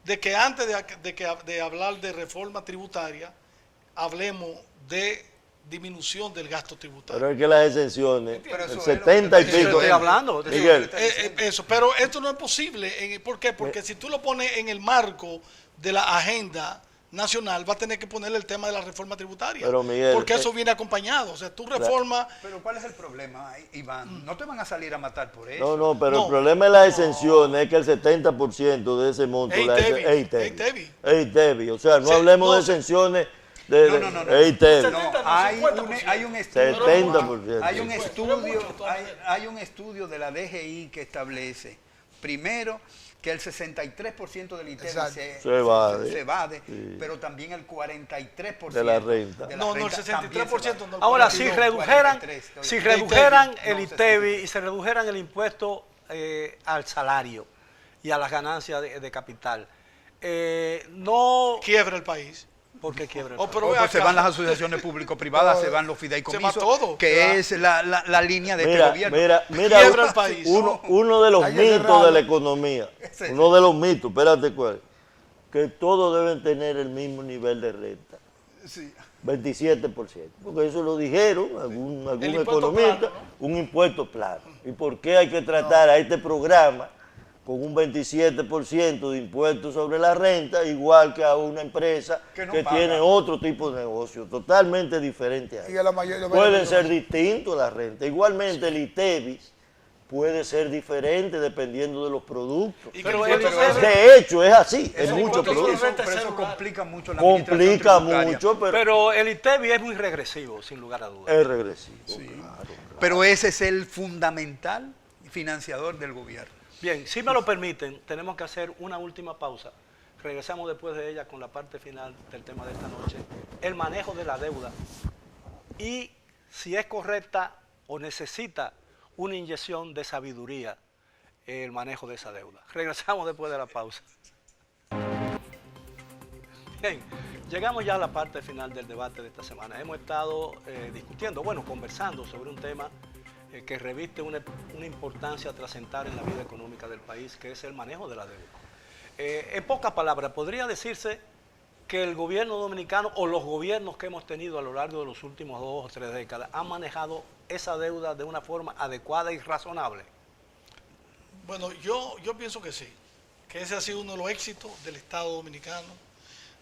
de que antes de hablar de reforma tributaria, hablemos de disminución del gasto tributario. Pero es que las exenciones, Pero eso el es lo que 70 y te pico. estoy hablando. Miguel, Eso, pero esto no es posible. ¿Por qué? Porque si tú lo pones en el marco de la agenda nacional va a tener que ponerle el tema de la reforma tributaria. Pero, Miguel, porque eso viene acompañado. O sea, tú reformas... Pero ¿cuál es el problema, Iván? No te van a salir a matar por eso. No, pero No. el problema de las exenciones es que el 70% de ese monto Es ITEVI. es ITEVI. O sea, no Sí, hablemos no, de exenciones de No. es ITEVI. No, 70, hay 50%. un estudio, 70%. hay un estudio de la DGI que establece, primero, que el 63% del ITEVI Exacto. Se evade. se evade, Sí. pero también el 43% De la renta. No, el 63% no. Ahora, si 42, redujeran, 43, si de redujeran ITEVI, el no, ITEVI y se redujeran el impuesto al salario y a las ganancias de capital, no... Quiebra el país. ¿Por qué quiebra el Oh, país? pero ve Pues se acá. van las asociaciones público-privadas, se van los fideicomisos, Se va todo, que ¿verdad? es la línea de este Mira, gobierno. mira, Quiebra el país. uno de los Hay que mitos cerrarlo. de la economía, Ese. uno de los mitos, espérate cuál, que todos deben tener el mismo nivel de renta, Sí. 27%, porque eso lo dijeron algún impuesto economista, plano, un impuesto plano. ¿Y por qué hay que tratar a este programa con un 27% de impuestos sobre la renta, igual que a una empresa Que no que paga. tiene otro tipo de negocio, totalmente diferente a Y él? a la mayoría Pueden ser distintos las rentas. Igualmente el ITEVI puede ser diferente dependiendo de los productos. Y que Pero el impuesto eso- sobre- De hecho, es así, en Eso muchos impuesto sobre productos. renta Pero eso celular. complica mucho la Complica administración tributaria. mucho, pero Pero el ITEVI es muy regresivo, sin lugar a dudas. es regresivo. Sí. Claro. Pero ese es el fundamental financiador del gobierno. Bien, si me lo permiten, tenemos que hacer una última pausa. Regresamos después de ella con la parte final del tema de esta noche. El manejo de la deuda y si es correcta o necesita una inyección de sabiduría el manejo de esa deuda. Regresamos después de la pausa. Bien, llegamos ya a la parte final del debate de esta semana. Hemos estado discutiendo, conversando sobre un tema que reviste una importancia trascendental en la vida económica del país, que es el manejo de la deuda. En pocas palabras, podría decirse que el gobierno dominicano o los gobiernos que hemos tenido a lo largo de los últimos 2 o 3 décadas han manejado esa deuda de una forma adecuada y razonable. Bueno, yo pienso que sí, que ese ha sido uno de los éxitos del Estado dominicano.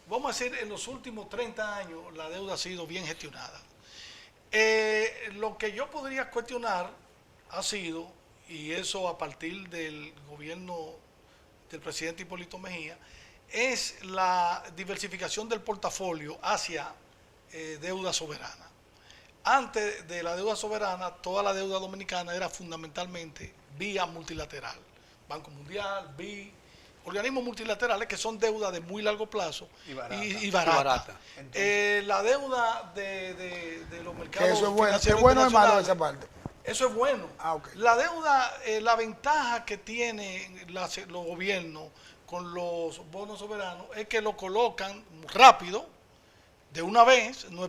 Vamos a decir, en los últimos 30 años la deuda ha sido bien gestionada. Lo que yo podría cuestionar ha sido, y eso a partir del gobierno del presidente Hipólito Mejía, es la diversificación del portafolio hacia deuda soberana. Antes de la deuda soberana, toda la deuda dominicana era fundamentalmente vía multilateral. Banco Mundial, BID, organismos multilaterales que son deuda de muy largo plazo Y barata. y barata. barata. La deuda de los Que mercados eso es bueno. ¿Es financieros bueno o es malo internacionales, esa parte? eso es bueno. Ah, ok. La deuda, la ventaja que tienen los gobiernos con los bonos soberanos es que lo colocan rápido, de una vez, no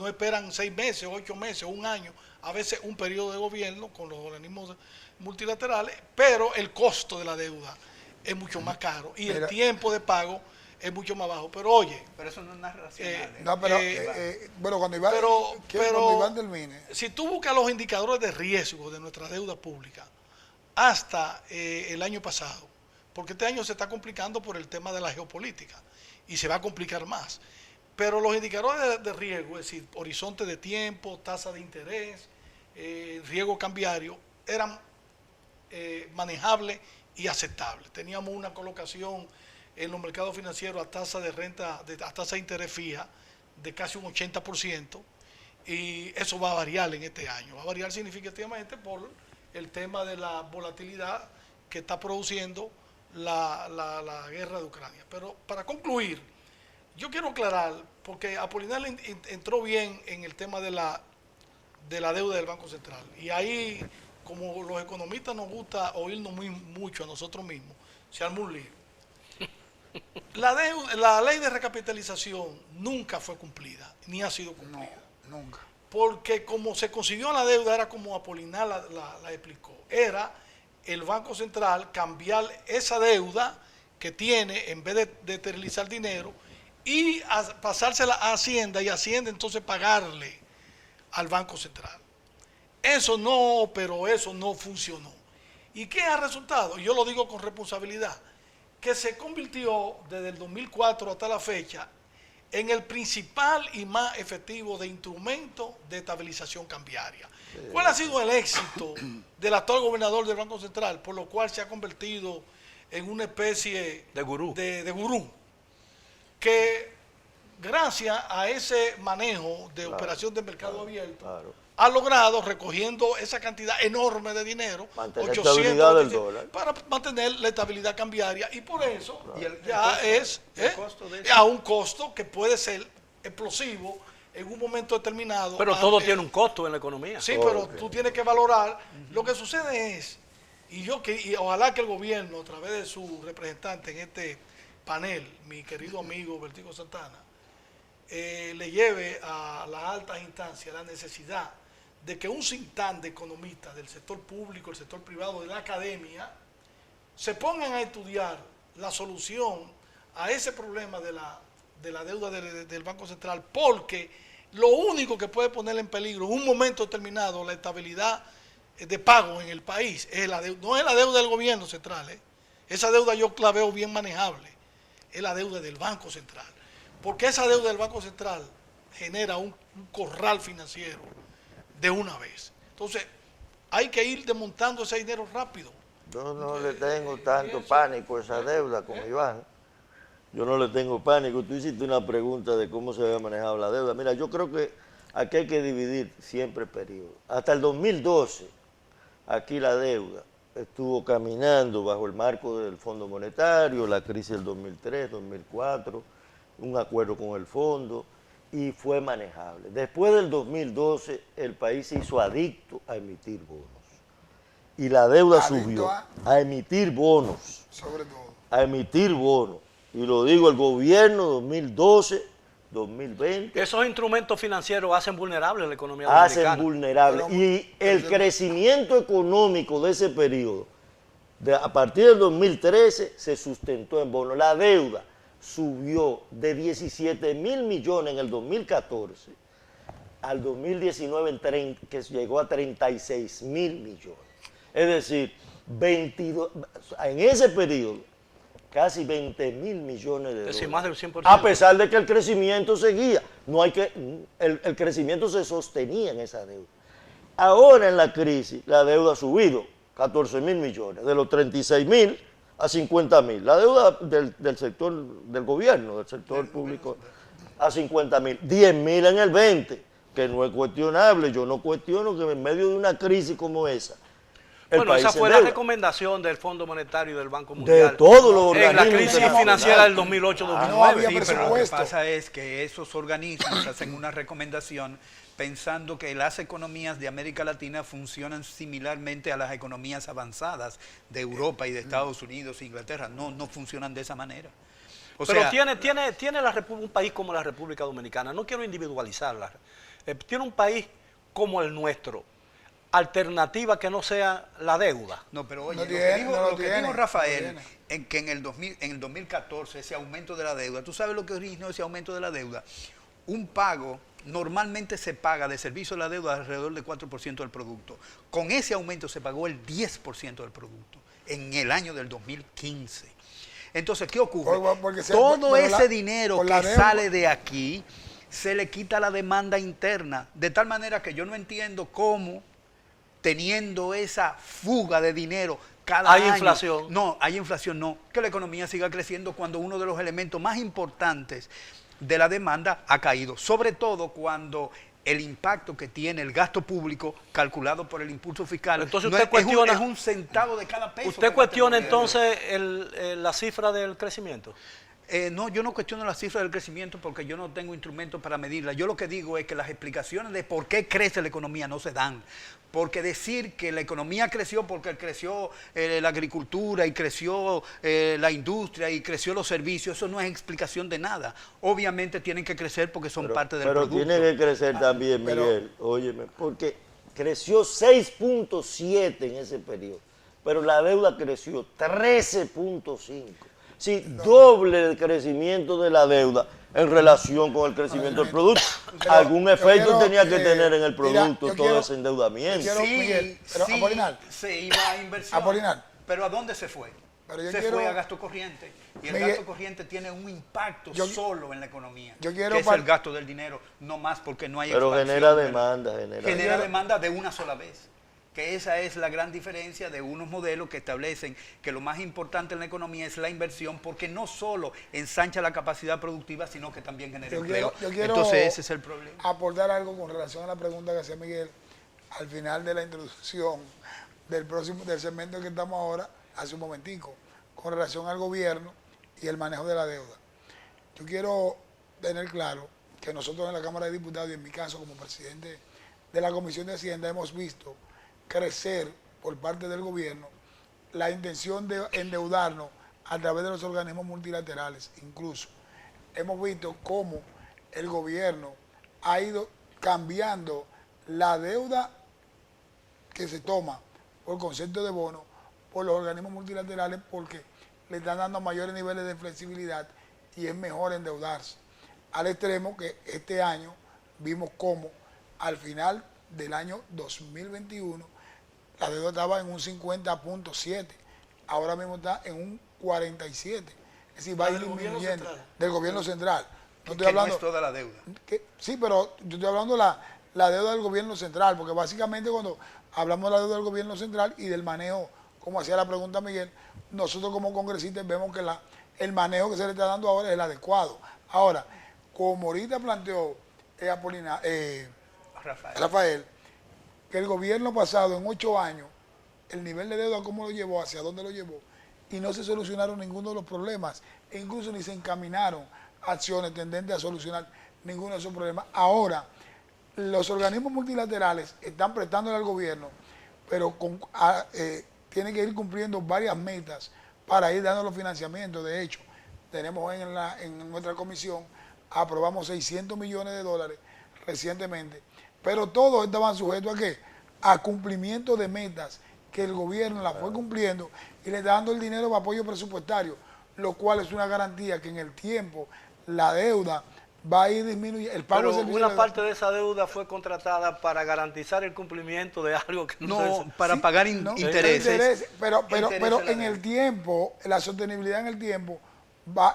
esperan 6 meses, 8 meses, un año, a veces un periodo de gobierno con los organismos multilaterales, pero el costo de la deuda es mucho más caro y el Mira. tiempo de pago es mucho más bajo. Pero oye, Pero eso no es racional. ¿eh? No, pero cuando Iván, cuando Iván termine, si tú buscas los indicadores de riesgo de nuestra deuda pública hasta el año pasado, porque este año se está complicando por el tema de la geopolítica y se va a complicar más, pero los indicadores de riesgo, es decir, horizonte de tiempo, tasa de interés, riesgo cambiario, eran manejables y aceptables. Teníamos una colocación en los mercados financieros a tasa de renta, a tasa de interés fija de casi un 80%, y eso va a variar en este año. Va a variar significativamente por el tema de la volatilidad que está produciendo la guerra de Ucrania. Pero para concluir, yo quiero aclarar, porque Apolinar entró bien en el tema de la deuda del Banco Central, y ahí, como los economistas nos gusta oírnos mucho a nosotros mismos, se armó un lío. La ley de recapitalización nunca fue cumplida, ni ha sido cumplida. no, nunca. Porque como se consiguió la deuda, era como Apolinar la explicó, era el Banco Central cambiar esa deuda que tiene, en vez de esterilizar dinero, y pasársela a Hacienda, y Hacienda entonces pagarle al Banco Central. Eso no operó, eso no funcionó. ¿Y qué ha resultado? Yo lo digo con responsabilidad, que se convirtió desde el 2004 hasta la fecha en el principal y más efectivo de instrumento de estabilización cambiaria. ¿Cuál ha sido el éxito del actual gobernador del Banco Central, por lo cual se ha convertido en una especie De gurú. de gurú? Que gracias a ese manejo de operación de mercado abierto, ha logrado, recogiendo esa cantidad enorme de dinero, mantener la estabilidad del dólar, para mantener la estabilidad cambiaria, y por eso Y el ya costo, es el costo de eso. a un costo que puede ser explosivo en un momento determinado. Pero todo tiene un costo en la economía. Sí, pero tú tienes que valorar. Lo que sucede es, y ojalá que el gobierno, a través de su representante en este panel, mi querido amigo Bertico Santana, le lleve a las altas instancias la necesidad de que un sintán de economistas del sector público, el sector privado, de la academia, se pongan a estudiar la solución a ese problema de la deuda del Banco Central, porque lo único que puede poner en peligro en un momento determinado la estabilidad de pago en el país es la deuda, no es la deuda del gobierno central, esa deuda yo la veo bien manejable, es la deuda del Banco Central, porque esa deuda del Banco Central genera un corral financiero de una vez. Entonces, hay que ir desmontando ese dinero rápido. Yo no le tengo tanto pánico a esa deuda como Iván. Yo no le tengo pánico. Tú hiciste una pregunta de cómo se había manejado la deuda. Mira, yo creo que aquí hay que dividir siempre periodos. Hasta el 2012, aquí la deuda estuvo caminando bajo el marco del Fondo Monetario, la crisis del 2003, 2004, un acuerdo con el fondo, y fue manejable. Después del 2012, el país se hizo adicto a emitir bonos. Y la deuda subió. A emitir bonos. Sobre todo. A emitir bonos. Y lo digo, el gobierno 2012, 2020. Esos instrumentos financieros hacen vulnerable la economía dominicana. Hacen vulnerable. Y el crecimiento económico de ese periodo, a partir del 2013, se sustentó en bonos. La deuda subió de 17 mil millones en el 2014 al 2019 que llegó a 36 mil millones. Es decir, en ese periodo, casi 20 mil millones de dólares. Es decir, más del 100%. A pesar de que el crecimiento seguía, el crecimiento se sostenía en esa deuda. Ahora en la crisis, la deuda ha subido 14 mil millones, de los 36 mil a 50 mil. La deuda del sector del gobierno, del sector público, a 50 mil. 10 mil en el 20, que no es cuestionable. Yo no cuestiono que en medio de una crisis como esa, bueno, esa fue la recomendación del Fondo Monetario y del Banco Mundial. De todos los organismos. En la crisis financiera del 2008-2009. Sí, pero lo que pasa es que esos organismos hacen una recomendación pensando que las economías de América Latina funcionan similarmente a las economías avanzadas de Europa y de Estados Unidos e Inglaterra. No funcionan de esa manera. Pero tiene un país como la República Dominicana, no quiero individualizarla, tiene un país como el nuestro, alternativa que no sea la deuda. No, pero oye, No lo que dijo Rafael, en que en el 2014 ese aumento de la deuda, ¿tú sabes lo que originó ese aumento de la deuda? Un pago, normalmente se paga de servicio de la deuda alrededor del 4% del producto. Con ese aumento se pagó el 10% del producto en el año del 2015. Entonces, ¿qué ocurre? Todo ese dinero que sale de aquí se le quita la demanda interna, de tal manera que yo no entiendo cómo, teniendo esa fuga de dinero cada año. ¿Hay inflación? No, hay inflación no. Que la economía siga creciendo cuando uno de los elementos más importantes de la demanda ha caído. Sobre todo cuando el impacto que tiene el gasto público calculado por el impulso fiscal. Entonces usted cuestiona, es un centavo de cada peso. ¿Usted cuestiona entonces la cifra del crecimiento? No, yo no cuestiono la cifra del crecimiento porque yo no tengo instrumentos para medirla. Yo lo que digo es que las explicaciones de por qué crece la economía no se dan. Porque decir que la economía creció porque creció la agricultura y creció la industria y creció los servicios, eso no es explicación de nada. Obviamente tienen que crecer porque son parte del producto. Pero tiene que crecer también, Miguel, óyeme, porque creció 6.7 en ese periodo, pero la deuda creció 13.5. Sí, doble el crecimiento de la deuda en relación con el crecimiento del producto. Algún efecto tenía que tener en el producto todo ese endeudamiento. Miguel, pero sí, Apolinar, se iba a inversión. Apolinar. ¿Pero a dónde se fue? Pero yo se quiero, fue a gasto corriente. Y el Miguel, gasto corriente tiene un impacto solo en la economía, yo quiero que es el gasto del dinero, no más porque no hay Pero expansión, genera ¿verdad? demanda, Genera demanda de una sola vez. Que esa es la gran diferencia de unos modelos que establecen que lo más importante en la economía es la inversión, porque no solo ensancha la capacidad productiva, sino que también genera empleo. Yo quiero Entonces ese es el problema. aportar algo con relación a la pregunta que hacía Miguel al final de la introducción del segmento que estamos ahora, hace un momentico, con relación al gobierno y el manejo de la deuda. Yo quiero tener claro que nosotros en la Cámara de Diputados y en mi caso como presidente de la Comisión de Hacienda hemos visto crecer por parte del gobierno la intención de endeudarnos a través de los organismos multilaterales. Incluso hemos visto cómo el gobierno ha ido cambiando la deuda que se toma por concepto de bono por los organismos multilaterales, porque le están dando mayores niveles de flexibilidad y es mejor endeudarse. Al extremo que este año vimos cómo al final del año 2021 la deuda estaba en un 50.7, ahora mismo está en un 47, es decir, va a ir disminuyendo del gobierno central. No estoy hablando, no es toda la deuda. Sí, pero yo estoy hablando de la deuda del gobierno central, porque básicamente cuando hablamos de la deuda del gobierno central y del manejo, como hacía la pregunta Miguel, nosotros como congresistas vemos que el manejo que se le está dando ahora es el adecuado. Ahora, como ahorita planteó Rafael, que el gobierno pasado en 8 años, el nivel de deuda cómo lo llevó, hacia dónde lo llevó, y no se solucionaron ninguno de los problemas, e incluso ni se encaminaron acciones tendentes a solucionar ninguno de esos problemas. Ahora, los organismos multilaterales están prestándole al gobierno, pero tienen que ir cumpliendo varias metas para ir dando los financiamientos. De hecho, tenemos en nuestra comisión, aprobamos $600 millones recientemente, pero todos estaban sujetos ¿a qué? A cumplimiento de metas que el gobierno la fue cumpliendo y le está dando el dinero para apoyo presupuestario, lo cual es una garantía que en el tiempo la deuda va a ir disminuyendo. El pago Pero una parte de esa deuda fue contratada para garantizar el cumplimiento de algo que no para pagar intereses. Pero en el tiempo, la sostenibilidad en el tiempo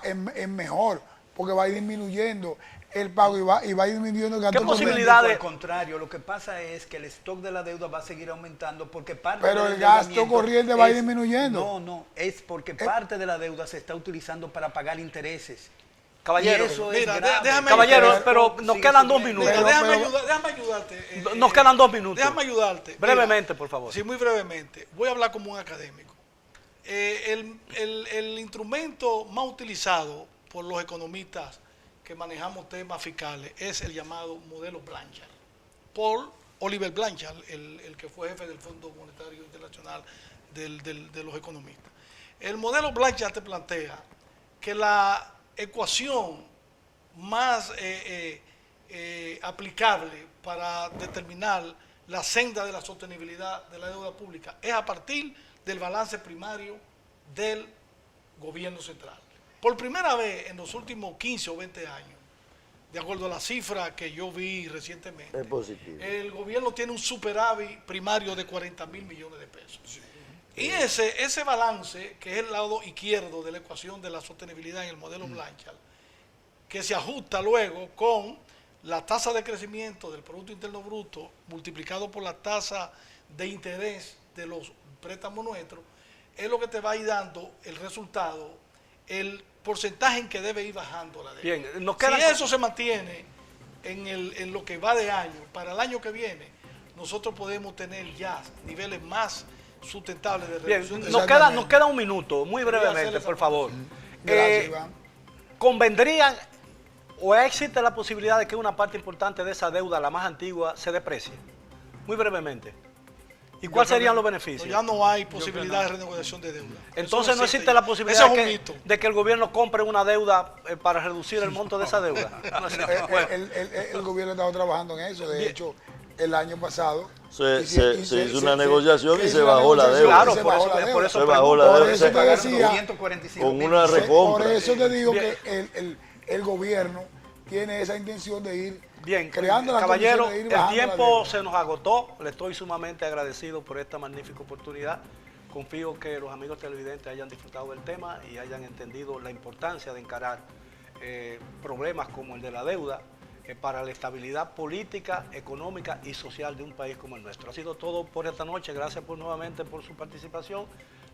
es mejor, porque va a ir disminuyendo el pago y va a ir disminuyendo el gasto. ¿Qué posibilidades? Al contrario, lo que pasa es que el stock de la deuda va a seguir aumentando porque parte pero del el gasto corriente va a ir disminuyendo. No, es porque parte de la deuda se está utilizando para pagar intereses. Caballero, mira, caballero, pero nos quedan 2 minutos. Mira, déjame ayudarte. Nos quedan 2 minutos. Déjame ayudarte. Brevemente, por favor. Sí, muy brevemente. Voy a hablar como un académico. El instrumento más utilizado por los economistas que manejamos temas fiscales es el llamado modelo Blanchard, por Oliver Blanchard, el que fue jefe del Fondo Monetario Internacional de los economistas. El modelo Blanchard te plantea que la ecuación más aplicable para determinar la senda de la sostenibilidad de la deuda pública es a partir del balance primario del gobierno central. Por primera vez en los últimos 15 o 20 años, de acuerdo a la cifra que yo vi recientemente, es positivo. El gobierno tiene un superávit primario de 40.000 millones de pesos. Sí. Y ese balance, que es el lado izquierdo de la ecuación de la sostenibilidad en el modelo Blanchard, que se ajusta luego con la tasa de crecimiento del Producto Interno Bruto multiplicado por la tasa de interés de los préstamos nuestros, es lo que te va a ir dando el resultado, el porcentaje en que debe ir bajando la deuda. Bien, si eso se mantiene en lo que va de año, para el año que viene, nosotros podemos tener ya niveles más sustentables de reducción. Bien, nos queda un minuto, muy brevemente, por favor. Gracias, Iván. ¿Convendrían o existe la posibilidad de que una parte importante de esa deuda, la más antigua, se deprecie? Muy brevemente. ¿Y cuáles serían los beneficios? Ya no hay posibilidad de renegociación de deuda. Entonces no existe la posibilidad de que el gobierno compre una deuda para reducir el monto de esa deuda. El gobierno estaba trabajando en eso. De hecho, el año pasado se hizo una negociación y se bajó la deuda. Claro, por eso se bajó la deuda. Por eso te decía, con una recompra. por eso te digo que el gobierno tiene esa intención de ir creando las caballero, condiciones de ir el bajando tiempo se nos agotó. Le estoy sumamente agradecido por esta magnífica oportunidad. Confío que los amigos televidentes hayan disfrutado del tema y hayan entendido la importancia de encarar problemas como el de la deuda para la estabilidad política, económica y social de un país como el nuestro. Ha sido todo por esta noche. Gracias nuevamente por su participación.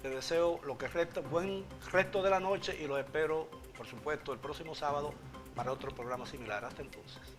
Les deseo lo que resta, buen resto de la noche y los espero, por supuesto, el próximo sábado para otro programa similar. Hasta entonces.